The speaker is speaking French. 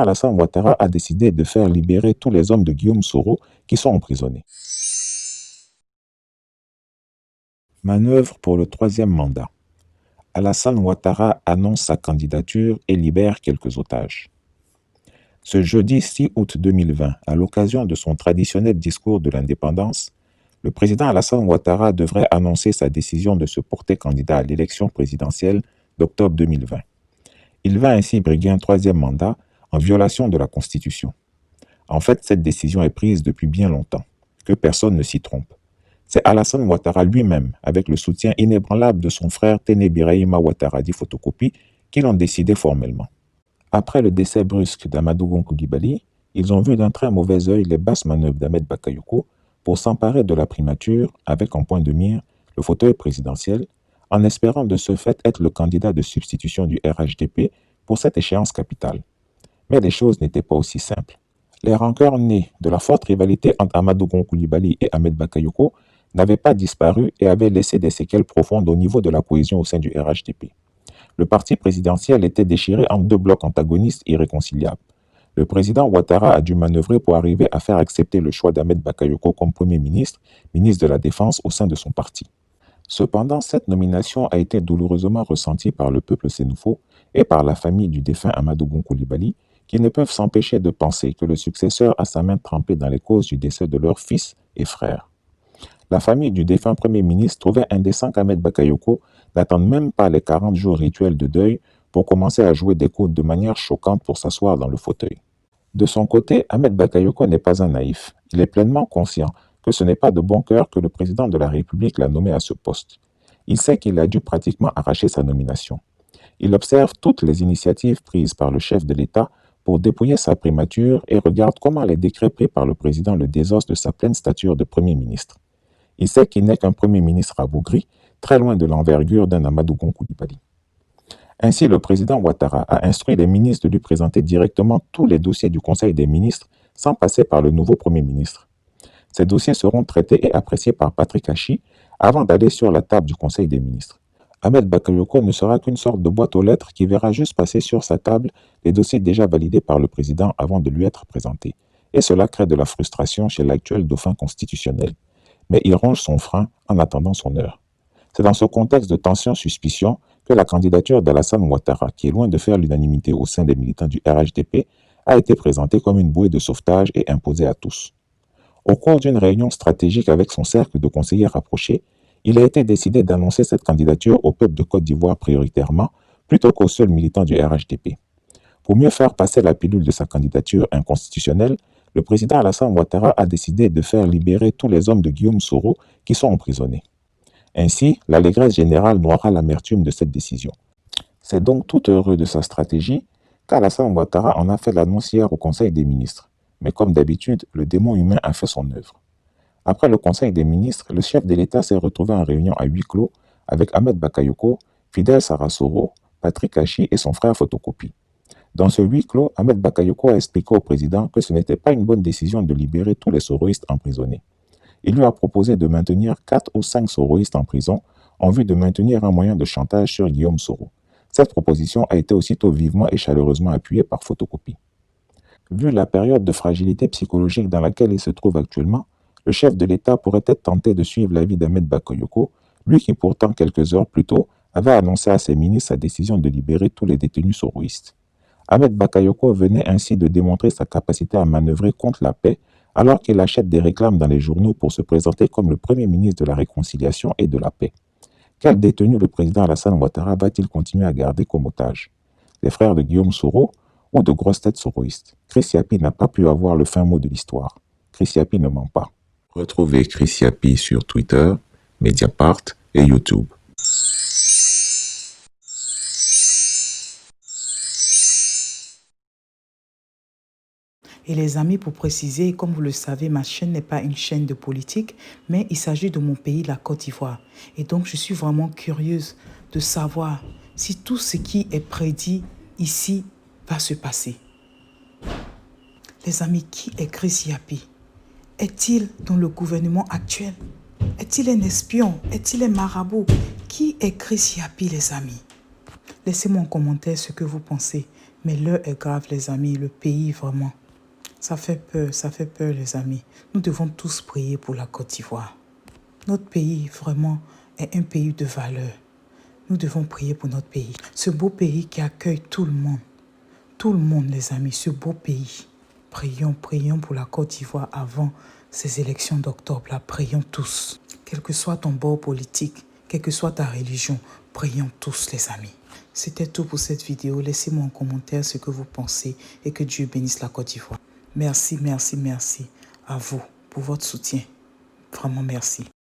Alassane Ouattara a décidé de faire libérer tous les hommes de Guillaume Soro qui sont emprisonnés. Manœuvre pour le troisième mandat. Alassane Ouattara annonce sa candidature et libère quelques otages. Ce jeudi 6 août 2020, à l'occasion de son traditionnel discours de l'indépendance, le président Alassane Ouattara devrait annoncer sa décision de se porter candidat à l'élection présidentielle d'octobre 2020. Il va ainsi briguer un troisième mandat en violation de la Constitution. En fait, cette décision est prise depuis bien longtemps, que personne ne s'y trompe. C'est Alassane Ouattara lui-même, avec le soutien inébranlable de son frère Téné Birahima Ouattara dit Photocopie, qui l'ont décidé formellement. Après le décès brusque d'Amadou Gon Coulibaly, ils ont vu d'un très mauvais œil les basses manœuvres d'Ahmed Bakayoko pour s'emparer de la primature avec en point de mire le fauteuil présidentiel, en espérant de ce fait être le candidat de substitution du RHDP pour cette échéance capitale. Mais les choses n'étaient pas aussi simples. Les rancœurs nées de la forte rivalité entre Amadou Gon Coulibaly et Ahmed Bakayoko n'avaient pas disparu et avaient laissé des séquelles profondes au niveau de la cohésion au sein du RHDP. Le parti présidentiel était déchiré en deux blocs antagonistes irréconciliables. Le président Ouattara a dû manœuvrer pour arriver à faire accepter le choix d'Ahmed Bakayoko comme Premier ministre, ministre de la Défense au sein de son parti. Cependant, cette nomination a été douloureusement ressentie par le peuple sénoufo et par la famille du défunt Amadou Gon Coulibaly, qui ne peuvent s'empêcher de penser que le successeur a sa main trempée dans les causes du décès de leur fils et frère. La famille du défunt Premier ministre trouvait indécent qu'Ahmed Bakayoko n'attende même pas les 40 jours rituels de deuil pour commencer à jouer des coudes de manière choquante pour s'asseoir dans le fauteuil. De son côté, Ahmed Bakayoko n'est pas un naïf. Il est pleinement conscient que ce n'est pas de bon cœur que le président de la République l'a nommé à ce poste. Il sait qu'il a dû pratiquement arracher sa nomination. Il observe toutes les initiatives prises par le chef de l'État pour dépouiller sa primature et regarde comment les décrets pris par le président le désossent de sa pleine stature de Premier ministre. Il sait qu'il n'est qu'un Premier ministre rabougri, très loin de l'envergure d'un Amadou Gon Coulibaly. Ainsi, le président Ouattara a instruit les ministres de lui présenter directement tous les dossiers du Conseil des ministres sans passer par le nouveau Premier ministre. Ces dossiers seront traités et appréciés par Patrick Hachi avant d'aller sur la table du Conseil des ministres. Ahmed Bakayoko ne sera qu'une sorte de boîte aux lettres qui verra juste passer sur sa table les dossiers déjà validés par le président avant de lui être présentés. Et cela crée de la frustration chez l'actuel dauphin constitutionnel. Mais il ronge son frein en attendant son heure. C'est dans ce contexte de tension-suspicion que la candidature d'Alassane Ouattara, qui est loin de faire l'unanimité au sein des militants du RHDP, a été présentée comme une bouée de sauvetage et imposée à tous. Au cours d'une réunion stratégique avec son cercle de conseillers rapprochés, il a été décidé d'annoncer cette candidature au peuple de Côte d'Ivoire prioritairement, plutôt qu'aux seuls militants du RHDP. Pour mieux faire passer la pilule de sa candidature inconstitutionnelle, le président Alassane Ouattara a décidé de faire libérer tous les hommes de Guillaume Soro qui sont emprisonnés. Ainsi, l'allégresse générale noiera l'amertume de cette décision. C'est donc tout heureux de sa stratégie qu'Alassane Ouattara en a fait l'annonce hier au Conseil des ministres. Mais comme d'habitude, le démon humain a fait son œuvre. Après le Conseil des ministres, le chef de l'État s'est retrouvé en réunion à huis clos avec Ahmed Bakayoko, Fidel Sarasoro, Patrick Hachi et son frère Photocopie. Dans ce huis clos, Ahmed Bakayoko a expliqué au président que ce n'était pas une bonne décision de libérer tous les soroïstes emprisonnés. Il lui a proposé de maintenir 4 ou 5 soroïstes en prison en vue de maintenir un moyen de chantage sur Guillaume Soro. Cette proposition a été aussitôt vivement et chaleureusement appuyée par Photocopie. Vu la période de fragilité psychologique dans laquelle il se trouve actuellement, le chef de l'État pourrait être tenté de suivre l'avis d'Ahmed Bakayoko, lui qui pourtant quelques heures plus tôt avait annoncé à ses ministres sa décision de libérer tous les détenus soroïstes. Ahmed Bakayoko venait ainsi de démontrer sa capacité à manœuvrer contre la paix alors qu'il achète des réclames dans les journaux pour se présenter comme le Premier ministre de la Réconciliation et de la Paix. Quel détenu le président Alassane Ouattara va-t-il continuer à garder comme otage? Les frères de Guillaume Soro ou de grosses têtes soroïstes? Chris Yapi n'a pas pu avoir le fin mot de l'histoire. Chris Yapi ne ment pas. Retrouvez Chris Yapi sur Twitter, Mediapart et YouTube. Et les amis, pour préciser, comme vous le savez, ma chaîne n'est pas une chaîne de politique, mais il s'agit de mon pays, la Côte d'Ivoire. Et donc, je suis vraiment curieuse de savoir si tout ce qui est prédit ici va se passer. Les amis, qui est Chris Yapi? Est-il dans le gouvernement actuel? Est-il un espion? Est-il un marabout? Qui est Chris Yapi, les amis? Laissez-moi en commentaire ce que vous pensez. Mais l'heure est grave, les amis. Le pays, vraiment, ça fait peur, les amis. Nous devons tous prier pour la Côte d'Ivoire. Notre pays, vraiment, est un pays de valeur. Nous devons prier pour notre pays. Ce beau pays qui accueille tout le monde. Tout le monde, les amis, ce beau pays. Prions pour la Côte d'Ivoire avant ces élections d'octobre. Là, prions tous. Quel que soit ton bord politique, quelle que soit ta religion, prions tous, les amis. C'était tout pour cette vidéo. Laissez-moi en commentaire ce que vous pensez et que Dieu bénisse la Côte d'Ivoire. Merci à vous pour votre soutien. Vraiment merci.